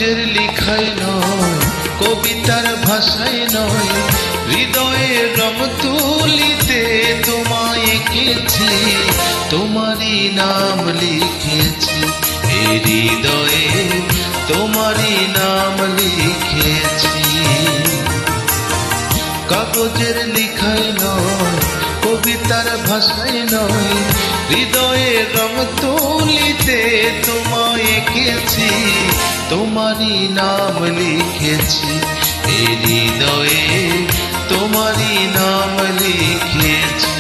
কাগজের লিখায় নয়, কবিতার ভাষায় নয়, হৃদয়ের রং তুলিতে তোমায় এঁকেছি, তোমারই নাম লিখেছি, এই হৃদয়ে তোমারই নাম লিখেছি। কাগজের লিখায় নয়, কবিতার ভাষায় নয়, হৃদয়ের রং তুলিতে তোমায় এঁকেছি, তোমারই নাম লিখেছি, এই হৃদয়ে তোমারই নাম লিখেছি।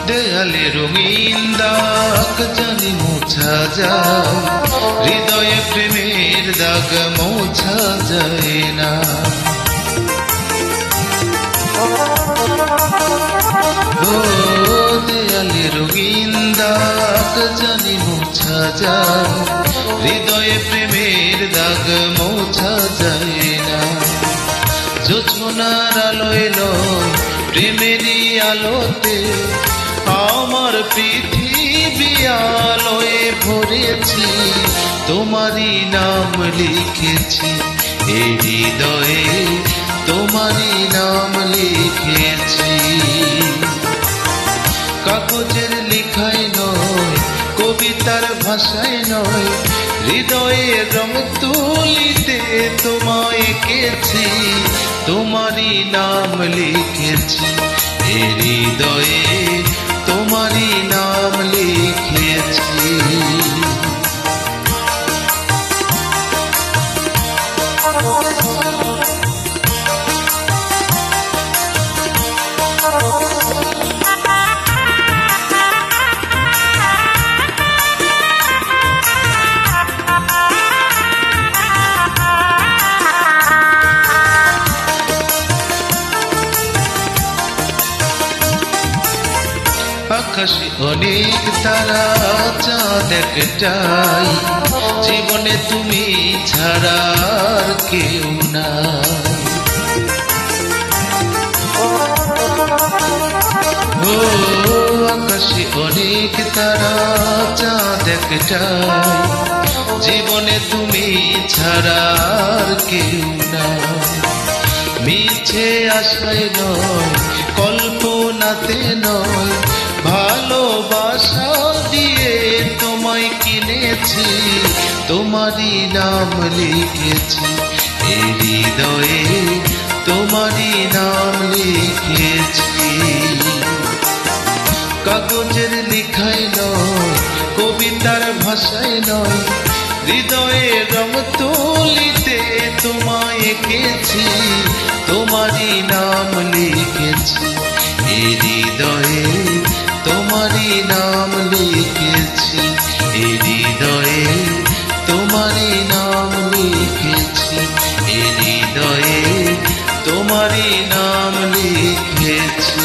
দেয়ালে রঙিন দাগ জানি মোছা যায়, হৃদয়ে প্রেমের দাগ মোছা যায় না। ও দেয়ালে রঙিন দাগ জানি মোছা যায়, হৃদয়ে প্রেমের দাগ মোছা যায় না। জোছনার আলোয় নয়, প্রেমেরই আলোতে আমার পৃথিবী আলোয় ভরেছি, তোমারই নাম লিখেছি, এই হৃদয়ে তোমারই নাম লিখেছি। কাগজের লিখায় নয়, কবিতার ভাষায় নয়, হৃদয়ের রং তুলিতে তোমায় এঁকেছি, তোমারই নাম লিখেছি, এই হৃদয়ে তোমারই নাম লিখেছি। আকাশে অনেক তারা, চাঁদ একটাই, জীবনে তুমি ছাড়া আর কেউ নাই। ও আকাশে অনেক তারা, চাঁদ একটাই, জীবনে তুমি ছাড়া আর কেউ নাই। মিছে আশায় নয়, কল্পনাতে নয়, ভালোবাসা দিয়ে তোমায় কিনেছি, তোমারই নাম লিখেছি, এই হৃদয়ে তোমারই নাম লিখেছি। কাগজের লিখায় নয়, কবিতার ভাষায় নয়, হৃদয়ের রং তুলিতে তোমায় এঁকেছি, তোমারই নাম লিখেছি, এই হৃদয়ে তোমারই নাম লিখেছি, এই হৃদয়ে তোমারই নাম লিখেছি, এই হৃদয়ে তোমারই নাম লিখেছি।